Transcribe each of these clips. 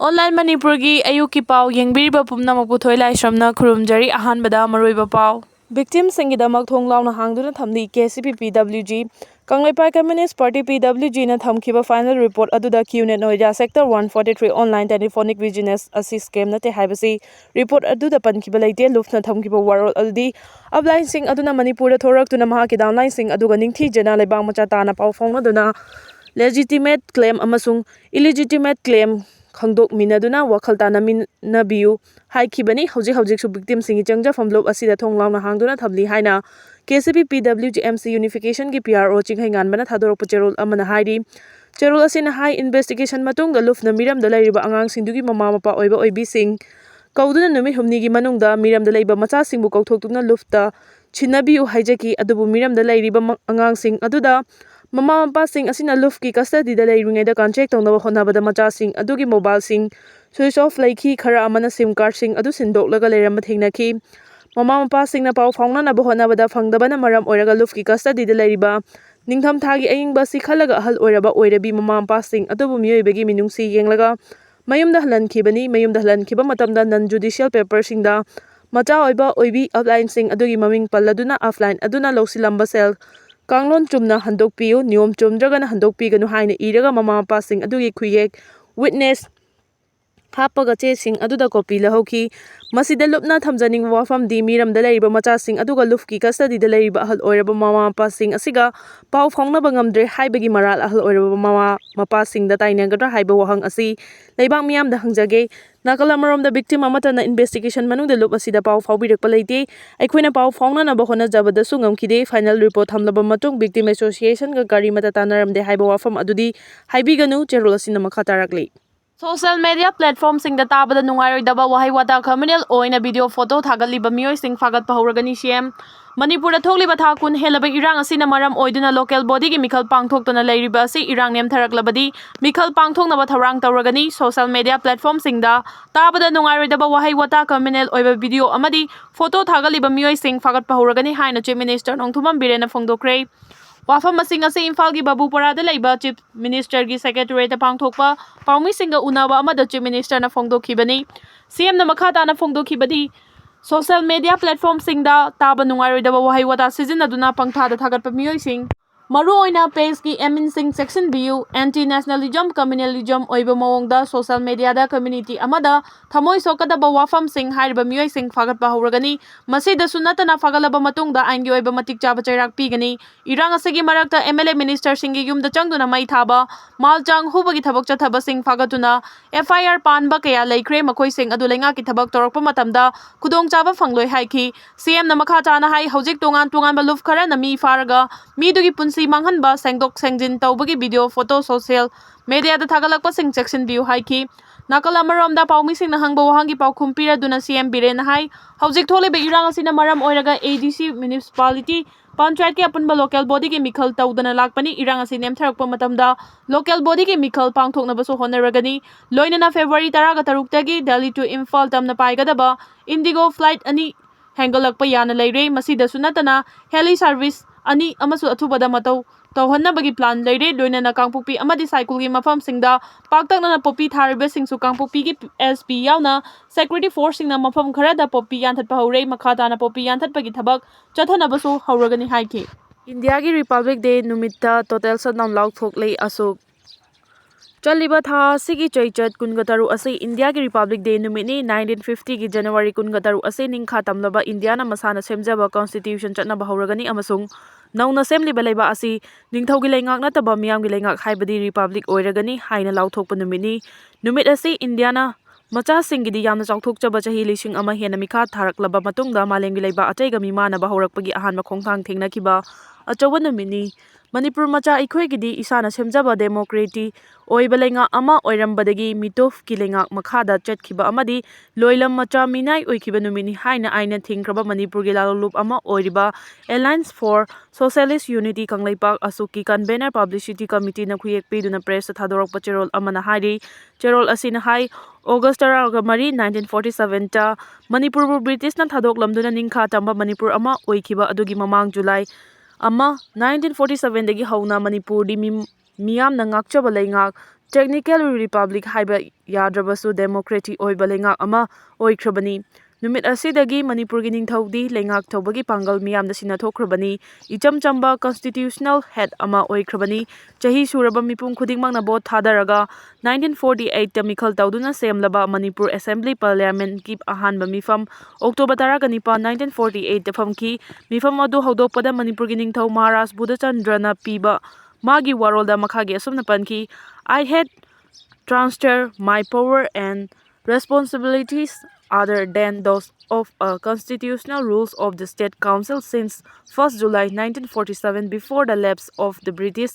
Online Manipuri ayuki pau yengbiriba pumnamak puthoi laisramna khurumjari ahanbada Aroiba pau. Victims singidamak thonglauna hangduna thamni KCP PWG Kanglaipai Communist Party PWG na thamkhiba final report aduda QNet Noida Sector 143 online telephonic vigilance assist scam nate haibasi report aduda pankhiba leite lufna thamkhiba warol aldi upline sing aduna Manipur thorak tuna mahaki downline sing aduga ningthi jena leibang macha tana pau phongna duna legitimate claim amasung illegitimate claim khangdok minaduna Wkhltana minabiu haikibani hojik su victim singi changja famlop asida thonglauna hangduna thamli haina KCP PWG MC unification ki PRO chinghaingan bana thadorok cherol amana hairi cherol asina high investigation matunga lufna miram da lairiba angang singdugi mama mapa oiba oibi sing kauduna numi humni gi manungda miram da laiba macha singbu kauthoktukna lufta chinabiu haijaki adubu miram da lairiba angang sing aduda Mama mapa sing asina lufki custody da lairingai da contract tongna honabada macha sing adugi mobile sing switch off laiki khara amana sim card sing adu sindok-laga leirama thengnaki Mama mapa sing na pau faungnanaba honabada fangdabana maram oiraga lufki custody da lairiba ningtham thagi ayingba si khalaga ahal oiraba oirabi mama mapa sing adubu miyoibagi minungsi yenglaga mayumda halankibani mayumda halankiba matamda non judicial paper singda macha oiba oibi upline sing adugi maming palladuna offline aduna losilamba sel Kanglon chumna handokpiu niom chumdragana handokpiganu haina iraga mama mapa sing adugi khuyek witness hapaga che sing aduda copy lahauki masida lupna thamjaning wafam di miram da laiba macha sing aduga lufki custody da laiba ahal oiraba mama mapa sing asiga pau phongna bangamdre haibagi maral ahal oiraba mama mapa sing da tainanggadra haiba wahang asi leibang miyam da hangjage Nakalamarom da victim amata na investigation manung da lup asida pau phaubirak palaite aikhoina pau phongna na bahona jabada sungam kide final report hamlaba matung victim association ga gari mata tanaram de haiba wafam adudi haibiganu cherol asina makha tarakli Social media platform sing da tabada nungaroidaba wahai wata criminal oina video photo thagaliba miyoi sing fagat pahuragani CM Manipur da thokliba thakun helaba irang asina maram oiduna local body gi mikhal pangthoktona leiriba asi irang nem tharaklabadi mikhal pangthoknaba tharang tawragani social media platform sing da tabada nungaroidaba wahai wata criminal oiba video amadi photo thagaliba miyoi sing fagat pahuragani haina chief minister nongthumam birena phongdokre Wafam masing ase Imphal gi Babupara da laiba chief minister gi secretary ta pangthokpa paumi singa unaba amada chief minister na phongdokhibani CM na makha ta na phongdokhibadi social media platform singda taba nungaroidaba wahai wata sizinaduna pangtha da thagatpa miyoi sing Maru oina page ki emin sing section view anti-nationalism communalism oiba mawongda social media da community amada thamoi sokadaba wafam sing hariba miyoi sing fagatpa huragani masida sunatana fagalaba matungda aingi oiba matik chaba chairak pigani irang asagi marakta MLA minister singi yumda changduna mai thaba malchang hubagi thabak chathaba sing fagatuna FIR panba kaya laikre makoi sing adu lenga ki thabak torokpa matamda kudong chaba fangloi haiki CM na makha chana hai hojik tongan ba luf khara na mi faraga mi dugi punsi manghanba sengdok sengjin tawbagi video photo social media da thagalakpa sing section view haiki Nakalamarom da paumi sing na hangba wahangi pau khumpira duna CM biren hai hojik thole be irang asina maram oiraga ADC municipality panchayat ki apunba local body ki mikhal tawdana lakpani irang asi nem tharakpa matamda local body ki mikhal pangthokna basu honaragani loinana February 13 tagi Delhi to Imphal tamna paigadaba Indigo flight ani hengalakpa yana leire masida sunatana heli service ani amasu athubada matau tawhannabagi plan leire loinana kangpukpi amadi cycle gi mafam singda paktakna popi tharibe singsu kangpukpi gi SP yauna security force singna mafam khara da popi yanthatpa hore makhata na popi yanthatpagi thabak chathana basu hauragani haiki India gi Republic Day numitta total shutdown laukthokle asuk Chaliba tha sigi chaichat kungataru ase India ki Republic Day numini 1950 ki January kungataru ase ningkha tamlaba India na masana semjaba constitution chatna bahuragani amasung nauna semliba leiba asi ningthaugi leingak nataba miyamgi leingak haibadi Republic oiragani haina lauthokpa numini numit ase India na macha singidi yamna chawthokchaba chahi lising ama hena mikha tharaklaba matungda malemgi leiba ataiga mimana bahurakpagi ahanma khongthang thengnakiba achawa numini Manipur macha ikhoigidi isana semjaba democracy oiba lenga ama oirambadagi mitof ki lenga makhada chatkhiba amadi loilam macha minai oikhiba numini haina aina thingkraba Manipur gi lalolup ama oiriba Alliance for Socialist Unity Kanglaipak Asuki Convener Publicity Committee na khuyek piduna press thadorok pacherol amana hairi cherol asina hai August 3 1947 ta Manipur British na thadok lamduna ningkha tamba Manipur ama oikhiba adugi mamang July ama 1947 dagi hauna Manipur di miyam na ngakchaba leingak technical republic ꯍꯥꯏꯕ ꯌꯥꯗ꯭ꯔꯕꯁꯨ democratic ꯑꯣꯏꯕ ꯂꯩꯉꯥꯛ ꯑꯃ ꯑꯣꯏꯈ꯭ꯔꯕꯅꯤ꯫ ꯅꯨꯃꯤꯠ ꯑꯁꯤꯗꯒꯤ ꯃꯅꯤꯄꯨꯔꯒꯤ ꯅꯤꯡꯊꯧꯗꯤ ꯂꯩꯉꯥꯛ ꯇꯧꯕꯒꯤ ꯄꯥꯡꯒꯜ ꯃꯤꯌꯥꯝꯗ ꯁꯤꯟꯅꯊꯣꯛꯈ꯭ꯔꯕꯅꯤ, ꯏꯆꯝ ꯆꯝꯕ ꯀꯟꯁꯇꯤꯇ꯭ꯌꯨꯁꯅꯦꯜ ꯍꯦꯗ ꯑꯃ ꯑꯣꯏꯈ꯭ꯔꯕꯅꯤ꯫ ꯆꯍꯤ ꯁꯨꯔꯕ ꯃꯤꯄꯨꯝ ꯈꯨꯗꯤꯡꯃꯛꯅ ꯚꯣꯠ ꯊꯥꯗꯔꯒ 1948ꯇ ꯃꯤꯈꯜ ꯇꯧꯗꯨꯅ ꯁꯦꯝꯂꯕ ꯃꯅꯤꯄꯨꯔ ꯑꯦꯁꯦꯝꯕ꯭ꯂꯤ ꯄꯥꯔꯂꯤꯌꯥꯃꯦꯟꯠꯀꯤ ꯑꯍꯥꯟꯕ ꯃꯤꯐꯝ ꯑꯣꯛꯇꯣꯕꯔ 19, 1948ꯇ ꯐꯝꯈꯤ꯫ ꯃꯤꯐꯝ ꯑꯗꯨ ꯍꯧꯗꯣꯛꯄꯗ ꯃꯅꯤꯄꯨꯔꯒꯤ ꯅꯤꯡꯊꯧ ꯃꯍꯥꯔꯥꯖ ꯕꯨꯙꯆꯟꯗ꯭ꯔꯅ ꯄꯤꯕ ꯃꯥꯒꯤ ꯋꯥꯔꯣꯜꯗ ꯃꯈꯥꯒꯤ ꯑꯁꯨꯝꯅ ꯄꯟꯈꯤ: "I had transferred my power and responsibilities other than those of a constitutional rules of the State Council since 1st July 1947 before the lapse of the British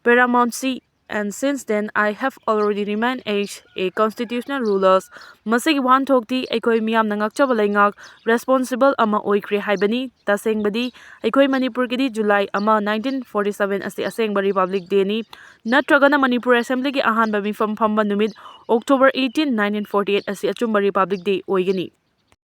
paramountcy, and since then I have already remained as a constitutional ruler." ꯃꯁꯤꯒꯤ ꯋꯥꯍꯟꯊꯣꯛꯇꯤ ꯑꯩꯈꯣꯏ ꯃꯤꯌꯥꯝꯅ ꯉꯥꯛꯆꯕ ꯂꯩꯉꯥꯛ responsible ꯑꯃ ꯑꯣꯏꯈ꯭ꯔꯦ ꯍꯥꯏꯕꯅꯤ꯫ ꯇꯁꯦꯡꯕꯗꯤ ꯑꯩꯈꯣꯏ ꯃꯅꯤꯄꯨꯔꯒꯤꯗꯤ ꯖꯨꯂꯥꯏ 1, 1947 ꯑꯁꯤ ꯑꯁꯦꯡꯕ ꯔꯤꯄꯕ꯭ꯂꯤꯛ ꯗꯦꯅꯤ, ꯅꯠꯇ꯭ꯔꯒꯅ ꯃꯅꯤꯄꯨꯔ ꯑꯦꯁꯦꯝꯕ꯭ꯂꯤꯒꯤ ꯑꯍꯥꯟꯕ ꯃꯤꯐꯝ ꯐꯝꯕ ꯅꯨꯃꯤꯠ ꯑꯣꯛꯇꯣꯕꯔ 18, 1948 ꯑꯁꯤ ꯑꯆꯨꯝꯕ ꯔꯤꯄꯕ꯭ꯂꯤꯛ ꯗꯦ ꯑꯣꯏꯒꯅꯤ꯫